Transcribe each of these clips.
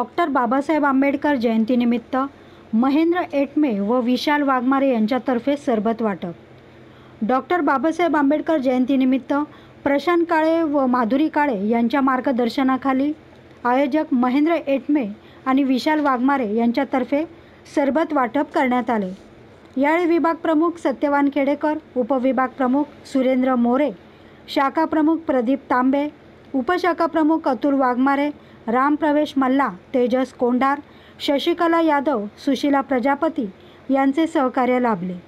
Doctor Babasaheb Ambedkar जयंतीनिमित्त महेंद्र एटमे व विशाल वाघमारे यांच्यातर्फे सरबत वाटप। डॉक्टर बाबासाहेब आंबेडकर जयंतीनिमित्त प्रशांत काळे व माधुरी काळे यांच्या मार्गदर्शनाखाली आयोजक महेंद्र एटमे आणि विशाल वाघमारे यांच्यातर्फे सरबत वाटप करण्यात आले। यावेळी विभाग प्रमुख सत्यवान खेडेकर, उपविभाग प्रमुख सुरेंद्र मोरे, शाखा प्रमुख प्रदीप तांबे, उपशाखा प्रमुख अतुल वाघमारे, राम प्रवेश मल्ला, तेजस कोंडार, शशिकला यादव, सुशीला प्रजापती यांचे सहकार्य लाभले।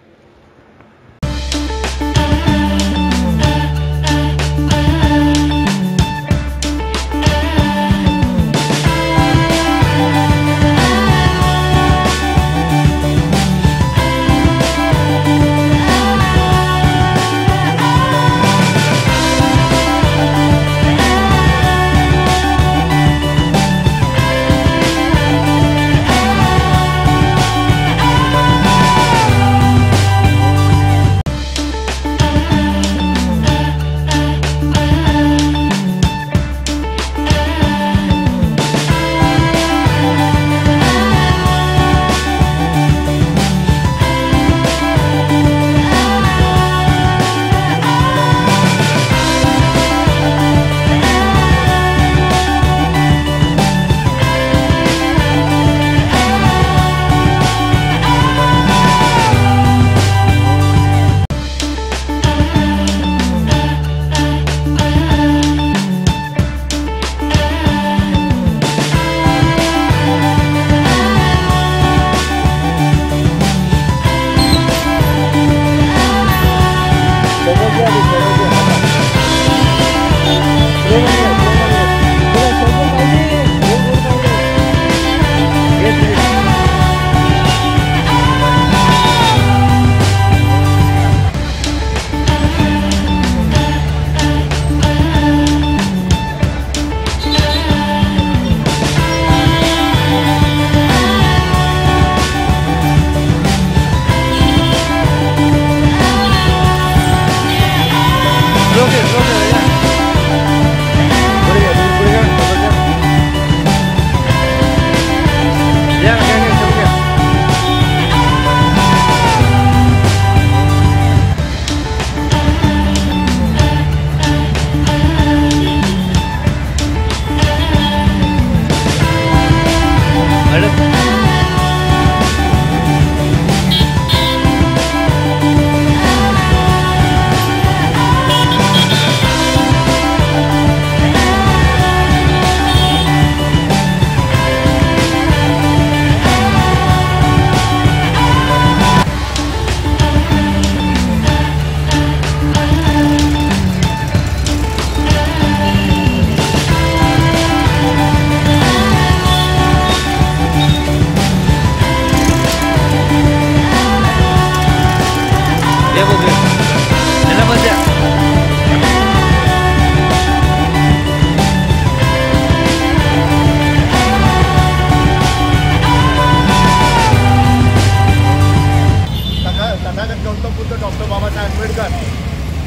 डॉक्टर बाबासाहेब आंबेडकर,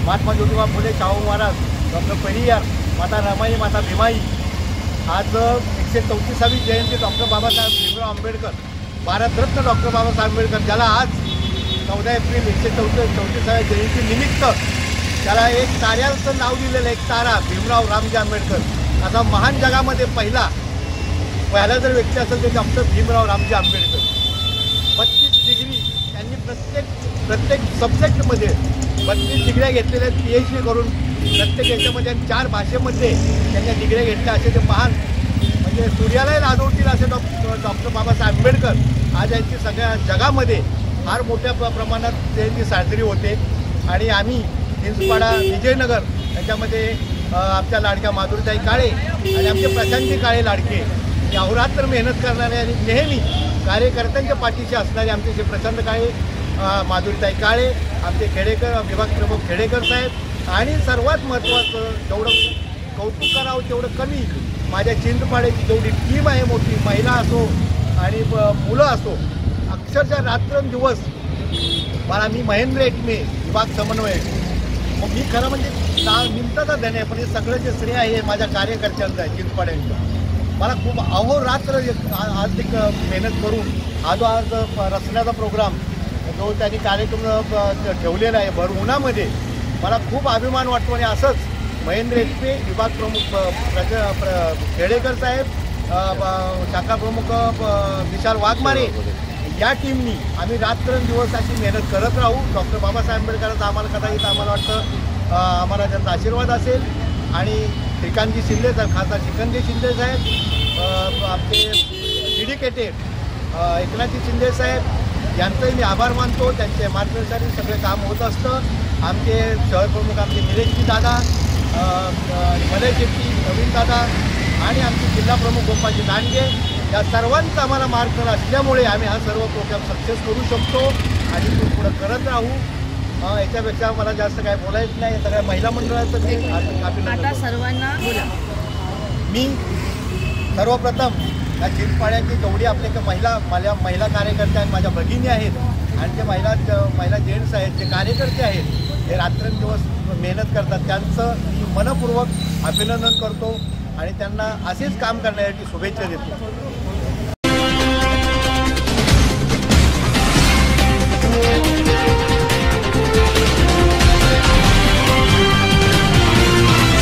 महात्मा ज्योतिबा फुले, शाहू महाराज, डॉक्टर पेरियार, माता रमाई, माता भीमाई। आज 134वी जयंती डॉक्टर बाबासाहेब भीमराव आंबेडकर, भारतरत्न डॉक्टर बाबासाहेब आंबेडकर, ज्याला आज 14 एप्रिल 134व्या जयंती निमित्त त्याला एक ताऱ्याचं नाव दिलेलं, एक तारा भीमराव रामजी आंबेडकर। असा महान जगामध्ये पहिला जर व्यक्ती असेल तर डॉक्टर भीमराव रामजी आंबेडकर। 32 डिग्री त्यांनी प्रत्येक सब्जेक्टमध्ये 32 डिग्र्या घेतलेल्या आहेत, PhD करून प्रत्येक याच्यामध्ये 4 भाषेमध्ये त्यांच्या डिग्र्या घेतल्या। असे ते महान म्हणजे सूर्यालाही लाजवतील असे डॉक्टर बाबासाहेब आंबेडकर आज यांची सगळ्या जगामध्ये फार मोठ्या प्रमाणात जयंती साजरी होते। आणि आम्ही हिंदपाडा, विजयनगर याच्यामध्ये आमच्या लाडक्या माधुरीताई काळे आणि आमचे प्रशांती काळे लाडके अहोरात्र मेहनत करणारे आणि नेहमी कार्यकर्त्यांच्या पाठीशी असणारे आमचे जे प्रशांत काळे, माधुरीताई काळे, आमचे खेडेकर, विभाग प्रमुख खेडेकर साहेब। आणि सर्वात महत्त्वाचं, जेवढं कौतुक करावं तेवढं कमी, माझ्या चिंचपाड्याची जेवढी टीम आहे मोठी, महिला असो आणि मुलं असो, अक्षरशः रात्रंदिवस मला मी महेंद्र एटमे विभाग समन्वयक, मग मी खरं म्हणजे निमताचा धन आहे, पण हे सगळं जे श्रेय आहे माझ्या कार्यकर्त्यांचं आहे चिंचपाड्यांचं। मला खूप अहोरात्र आज एक मेहनत करून आज रचण्याचा प्रोग्राम जो त्यांनी कार्यक्रम ठेवलेला आहे भर उन्हामध्ये, मला खूप अभिमान वाटतो. आणि असंच महेंद्र एटपे विभाग प्रमुख खेडेकर साहेब, शाखा प्रमुख विशाल वाघमारे या टीमनी आम्ही रात्रंदिवस अशी मेहनत करत राहू. डॉक्टर बाबासाहेब आंबेडकरांचा आम्हाला कदाचित आम्हाला वाटतं आम्हाला त्यांचा आशीर्वाद असेल. आणि श्रीकांतजी शिंदे साहेब, खासदार श्रीकांतजी शिंदे साहेब, आमचे डेडिकेटेड एकनाथजी शिंदे साहेब यांचंही मी आभार मानतो. त्यांचे मार्गदर्शनाने सगळे काम होत असतं. आमचे शहर प्रमुख आमचे निलेशजी दादा, मलय शेट्टी, नवीन दादा आणि आमचे जिल्हा प्रमुख गोपालजी दांडगे या सर्वांचं आम्हाला मार्गदर्शन असल्यामुळे आम्ही हा सर्व प्रोग्राम सक्सेस करू शकतो आणि तो पुढं करत राहू. याच्यापेक्षा मला जास्त काय बोलायचं नाही. सगळ्या महिला मंडळाचं मी आता सर्वांना बोला. मी सर्वप्रथम या चिरपाड्याची जेवढी आपल्या महिला कार्यकर्ते आहेत, माझ्या भगिनी आहेत आणि जे महिला जेंट्स आहेत, जे कार्यकर्ते आहेत, हे रात्रंदिवस मेहनत करतात, त्यांचं मी मनपूर्वक अभिनंदन करतो आणि त्यांना असेच काम करण्यासाठी शुभेच्छा देतो.